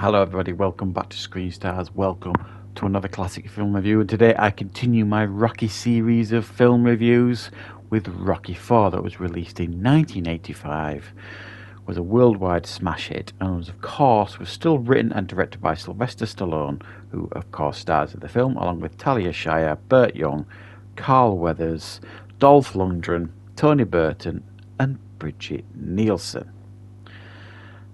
Hello everybody, welcome back to Screenstars, welcome to another classic film review, and today I continue my Rocky series of film reviews with Rocky 4 that was released in 1985, was a worldwide smash hit, and was still written and directed by Sylvester Stallone, who of course stars in the film, along with Talia Shire, Burt Young, Carl Weathers, Dolph Lundgren, Tony Burton and Bridget Nielsen.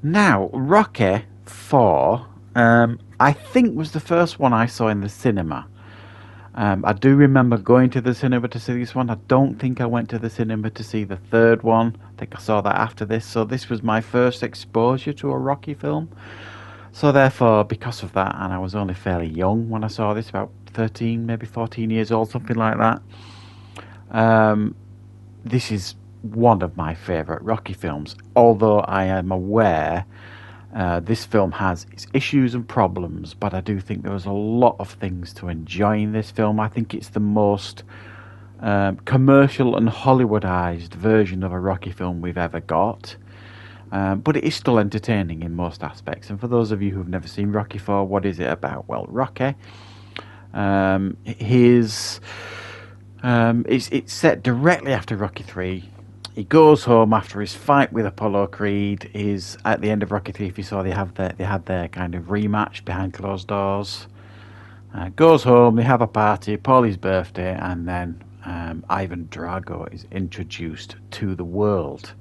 Now, Rocky 4, I think was the first one I saw in the cinema. I do remember going to the cinema to see this one. I don't think I went to the cinema to see the third one. I think I saw that after this. So this was my first exposure to a Rocky film. So therefore, because of that, and I was only fairly young when I saw this, about 13, maybe 14 years old, something like that. This is one of my favourite Rocky films, although I am aware this film has its issues and problems, but I do think there was a lot of things to enjoy in this film. I think it's the most commercial and Hollywoodized version of a Rocky film we've ever got. But it is still entertaining in most aspects. And for those of you who've never seen Rocky 4, what is it about? Well, Rocky, it's set directly after Rocky 3. He goes home after his fight with Apollo Creed. Is at the end of Rocky 3. If you saw, they had their kind of rematch behind closed doors. Goes home. They have a party, Paulie's birthday, and then Ivan Drago is introduced to the world.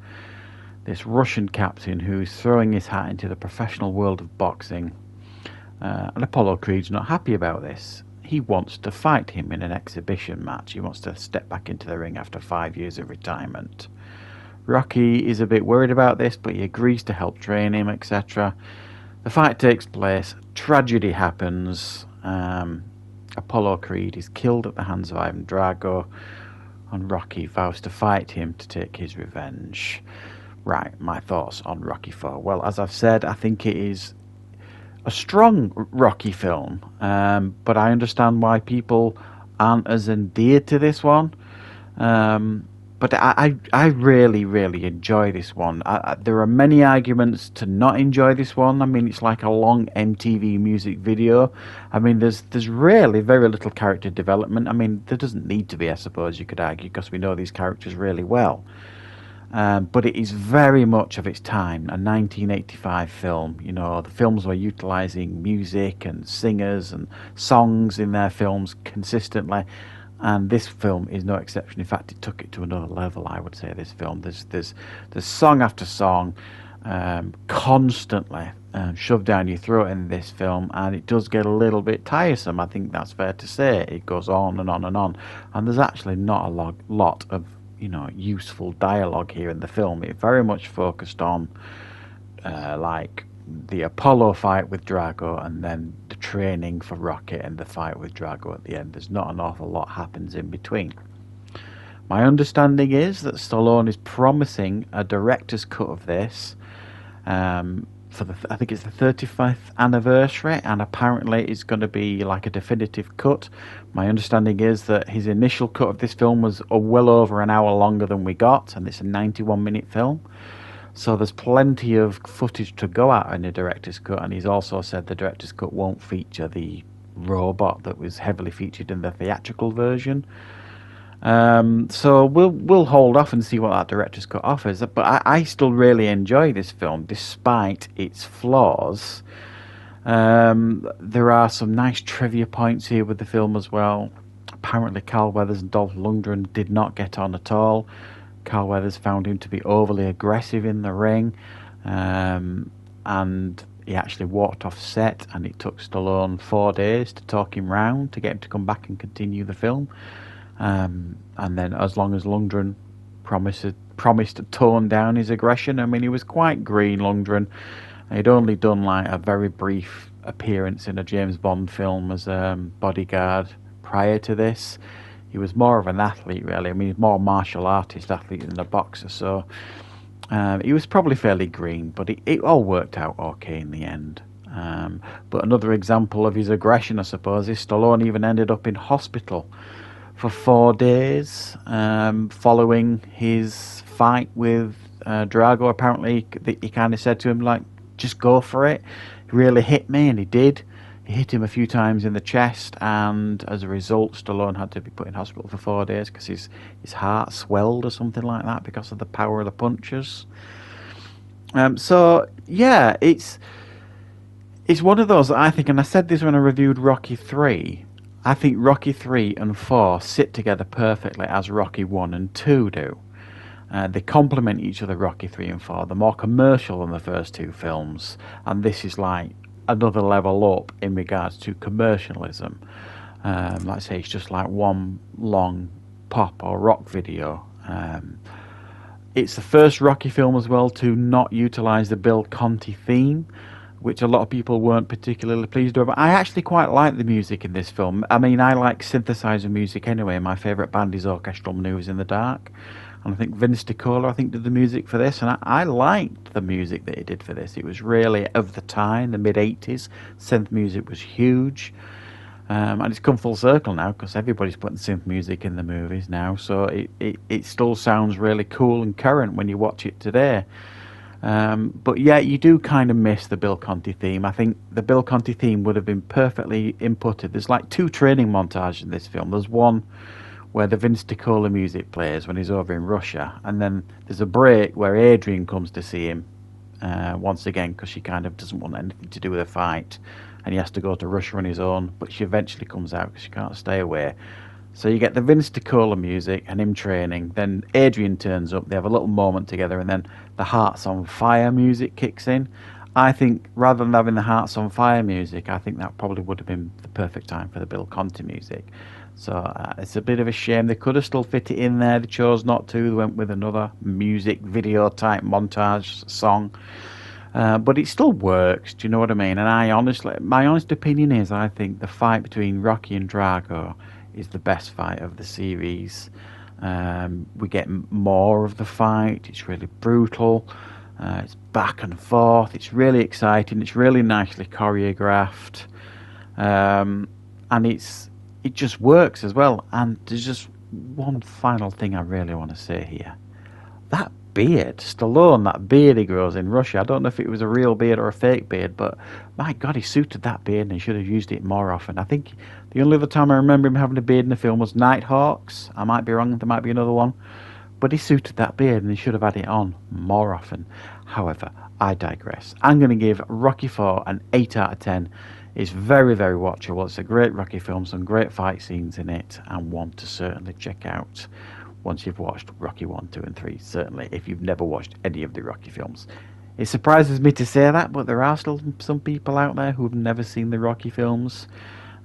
This Russian captain who's throwing his hat into the professional world of boxing, and Apollo Creed's not happy about this. He wants to fight him in an exhibition match. He wants to step back into the ring after 5 years of retirement. Rocky is a bit worried about this, but he agrees to help train him, etc. The fight takes place. Tragedy happens. Apollo Creed is killed at the hands of Ivan Drago, and Rocky vows to fight him to take his revenge. Right, my thoughts on Rocky 4. Well, as I've said, I think it is a strong Rocky film, but I understand why people aren't as endeared to this one. But I really, really enjoy this one. There are many arguments to not enjoy this one. I mean, it's like a long MTV music video. I mean, there's really very little character development. I mean, there doesn't need to be, I suppose you could argue, because we know these characters really well. But it is very much of its time, a 1985 film. You know, the films were utilising music and singers and songs in their films consistently, and this film is no exception. In fact, it took it to another level, I would say, this film. There's song after song constantly shoved down your throat in this film, and it does get a little bit tiresome. I think that's fair to say. It goes on and on and on, and there's actually not a lot of useful dialogue here in the film. It very much focused on like the Apollo fight with Drago, and then the training for Rocky and the fight with Drago at the end. There's not an awful lot happens in between. My understanding is that Stallone is promising a director's cut of this for I think it's the 35th anniversary, and apparently it's going to be like a definitive cut. My understanding is that his initial cut of this film was well over an hour longer than we got, and it's a 91-minute film. So there's plenty of footage to go at in the director's cut, and he's also said the director's cut won't feature the robot that was heavily featured in the theatrical version. So we'll hold off and see what that director's cut offers. But I still really enjoy this film despite its flaws. There are some nice trivia points here with the film as well. Apparently Carl Weathers and Dolph Lundgren did not get on at all. Carl Weathers found him to be overly aggressive in the ring, and he actually walked off set, and it took Stallone 4 days to talk him round to get him to come back and continue the film. And then as long as Lundgren promised to tone down his aggression. I mean, he was quite green, Lundgren. He'd only done like a very brief appearance in a James Bond film as bodyguard prior to this. He was more of an athlete, really. I mean, he's more a martial artist athlete than a boxer, so he was probably fairly green, but it all worked out okay in the end. But another example of his aggression, I suppose, is Stallone even ended up in hospital for 4 days following his fight with Drago. Apparently, he kind of said to him, like, just go for it. really hit me, and he did. He hit him a few times in the chest, and as a result, Stallone had to be put in hospital for 4 days because his heart swelled or something like that because of the power of the punches. So yeah, it's one of those that I think, and I said this when I reviewed Rocky 3. I think Rocky 3 and 4 sit together perfectly as Rocky 1 and 2 do. They complement each other, Rocky 3 and 4. They're more commercial than the first two films, and this is like another level up in regards to commercialism. Like I say, it's just like one long pop or rock video. It's the first Rocky film as well to not utilise the Bill Conti theme, which a lot of people weren't particularly pleased with. But I actually quite like the music in this film. I mean, I like synthesizer music anyway. My favourite band is Orchestral Manoeuvres in the Dark. And I think Vince DiCola, did the music for this. And I liked the music that he did for this. It was really of the time, the mid-80s. Synth music was huge. And it's come full circle now because everybody's putting synth music in the movies now. So it still sounds really cool and current when you watch it today. But yeah, you do kind of miss the Bill Conti theme. I think the Bill Conti theme would have been perfectly inputted. There's like two training montages in this film. There's one where the Vince DiCola music plays when he's over in Russia. And then there's a break where Adrian comes to see him once again because she kind of doesn't want anything to do with a fight. And he has to go to Russia on his own, but she eventually comes out because she can't stay away. So you get the Vince DiCola music and him training. Then Adrian turns up. They have a little moment together, and then the Hearts on Fire music kicks in. I think rather than having the Hearts on Fire music, I think that probably would have been the perfect time for the Bill Conti music. So it's a bit of a shame. They could have still fit it in there. They chose not to. They went with another music video type montage song. But it still works, do you know what I mean? And my honest opinion is I think the fight between Rocky and Drago is the best fight of the series. We get more of the fight. It's really brutal. It's back and forth. It's really exciting. It's really nicely choreographed. And it just works as well. And there's just one final thing I really want to say here. That beard, Stallone, that beard he grows in Russia. I don't know if it was a real beard or a fake beard, but my God, he suited that beard and he should have used it more often. I think the only other time I remember him having a beard in the film was Nighthawks. I might be wrong, there might be another one. But he suited that beard and he should have had it on more often. However, I digress. I'm going to give Rocky IV an 8 out of 10. It's very, very watchable. It's a great Rocky film, some great fight scenes in it, and one to certainly check out once you've watched Rocky 1, 2 and 3, certainly if you've never watched any of the Rocky films. It surprises me to say that, but there are still some people out there who have never seen the Rocky films.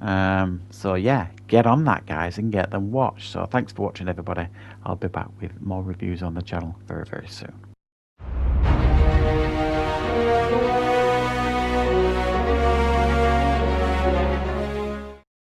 So yeah, get on that, guys, and get them watched. So thanks for watching, everybody. I'll be back with more reviews on the channel very, very soon.